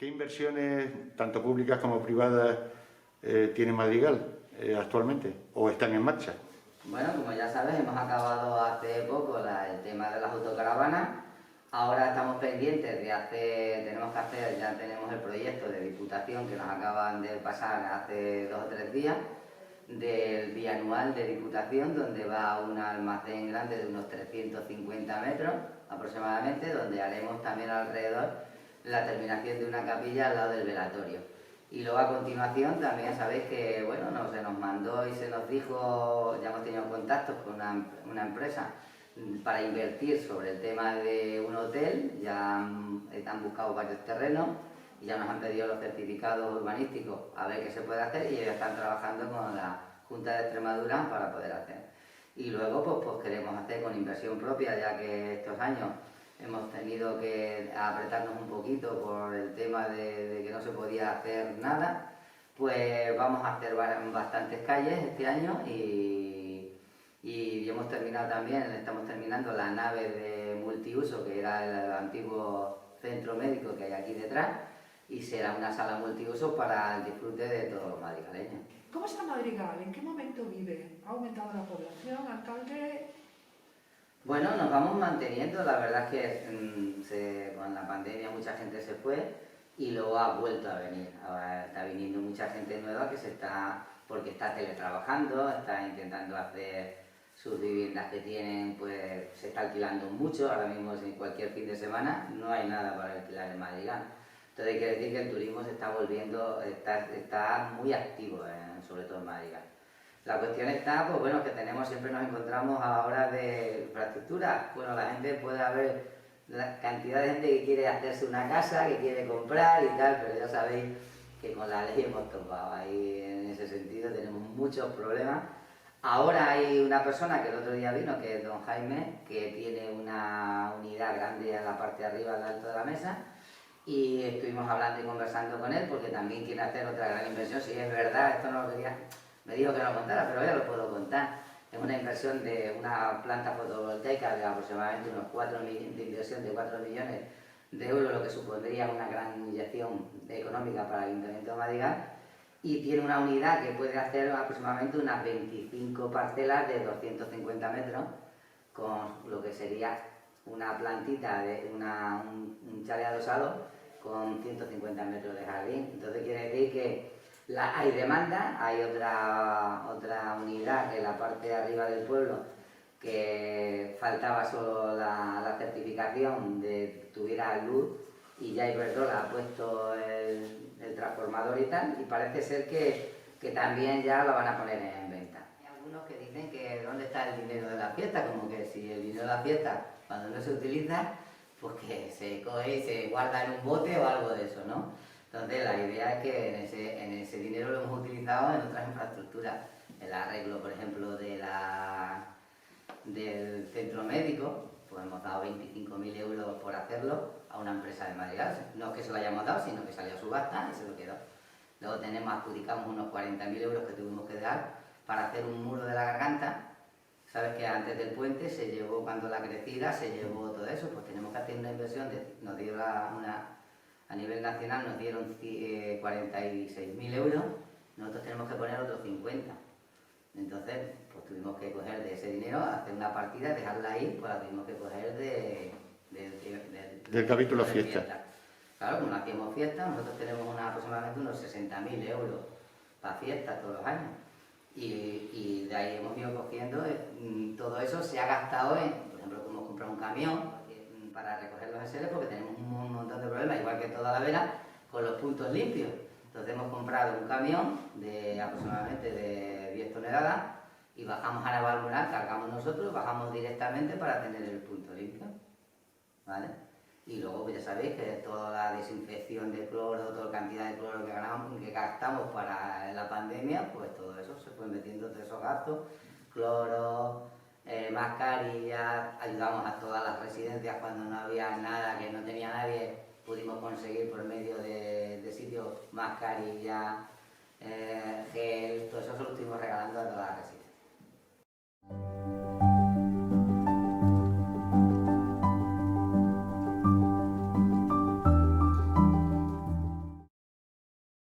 ¿Qué inversiones, tanto públicas como privadas, tiene Madrigal actualmente o están en marcha? Bueno, como ya sabes, hemos acabado hace poco el tema de las autocaravanas. Ahora estamos pendientes de ya tenemos el proyecto de Diputación que nos acaban de pasar hace 2 o 3 días, del bianual de Diputación, donde va un almacén grande de unos 350 metros aproximadamente, donde haremos también alrededor la terminación de una capilla al lado del velatorio. Y luego a continuación también sabéis que bueno, se nos mandó y se nos dijo, ya hemos tenido contactos con una empresa para invertir sobre el tema de un hotel. Ya han buscado varios terrenos y ya nos han pedido los certificados urbanísticos a ver qué se puede hacer, y ellos están trabajando con la Junta de Extremadura para poder hacer. Y luego pues queremos hacer con inversión propia, ya que estos años hemos tenido que apretarnos un poquito por el tema de que no se podía hacer nada. Pues vamos a hacer bastantes calles este año y hemos terminado también, estamos terminando la nave de multiuso, que era el antiguo centro médico que hay aquí detrás, y será una sala multiuso para el disfrute de todos los madrigaleños. ¿Cómo está Madrigal? ¿En qué momento vive? ¿Ha aumentado la población, alcalde? Bueno, nos vamos manteniendo. La verdad es que con la pandemia mucha gente se fue y luego ha vuelto a venir. Ahora está viniendo mucha gente nueva porque está teletrabajando, está intentando hacer sus viviendas que tienen, pues se está alquilando mucho. Ahora mismo en cualquier fin de semana no hay nada para alquilar en Madrigal. Entonces hay que decir que el turismo se está volviendo, está muy activo, sobre todo en Madrigal. La cuestión está, pues bueno, que siempre nos encontramos a la hora de infraestructura. Bueno, la gente puede haber la cantidad de gente que quiere hacerse una casa, que quiere comprar y tal, pero ya sabéis que con la ley hemos topado. Ahí en ese sentido tenemos muchos problemas. Ahora hay una persona que el otro día vino, que es don Jaime, que tiene una unidad grande en la parte de arriba, al alto de la mesa, y estuvimos hablando y conversando con él porque también quiere hacer otra gran inversión. Si es verdad, esto no lo quería, me dijo que no lo contara, pero ya lo puedo contar. Es una inversión de una planta fotovoltaica de aproximadamente de inversión de 4 millones de euros, lo que supondría una gran inyección económica para el Ayuntamiento de Madrigal, y tiene una unidad que puede hacer aproximadamente unas 25 parcelas de 250 metros, con lo que sería una plantita de un chalet adosado con 150 metros de jardín. Entonces quiere decir que hay demanda. Hay otra unidad en la parte de arriba del pueblo que faltaba solo la certificación de que tuviera luz, y ya Iberdrola ha puesto el transformador y tal, y parece ser que también ya lo van a poner en venta. Hay algunos que dicen que dónde está el dinero de la fiesta, como que si el dinero de la fiesta cuando no se utiliza, pues que se coge y se guarda en un bote o algo de eso, ¿no? Entonces la idea es que en ese dinero lo hemos utilizado en otras infraestructuras, el arreglo, por ejemplo, del centro médico, pues hemos dado 25.000 euros por hacerlo a una empresa de Madrigal. No es que se lo hayamos dado, sino que salió a subasta y se lo quedó. Luego adjudicamos unos 40.000 euros que tuvimos que dar para hacer un muro de la garganta. Sabes que antes del puente se llevó, cuando la crecida, se llevó todo eso, pues tenemos que hacer una inversión, nos dio a nivel nacional nos dieron 46.000 euros, nosotros tenemos que poner otros 50. Entonces, pues tuvimos que coger de ese dinero, hacer una partida, dejarla ahí, pues la tuvimos que coger del capítulo fiesta. Claro, como no hacíamos fiesta, nosotros tenemos aproximadamente unos 60.000 euros para fiestas todos los años. Y de ahí hemos ido cogiendo, todo eso se ha gastado por ejemplo, hemos comprado un camión para recoger los SL, porque tenemos un montón de problemas, igual que toda la vera, con los puntos limpios. Entonces hemos comprado un camión de aproximadamente de 10 toneladas y bajamos a Navalmoral, cargamos nosotros, bajamos directamente para tener el punto limpio, ¿vale? Y luego pues ya sabéis que toda la desinfección de cloro, toda la cantidad de cloro que gastamos para la pandemia, pues todo eso se fue metiendo de esos gastos, cloro, mascarillas, ayudamos a todas las residencias cuando no había nada, que no tenía nadie, pudimos conseguir por medio de sitios mascarillas, gel, todo eso se lo estuvimos regalando a todas las residencias.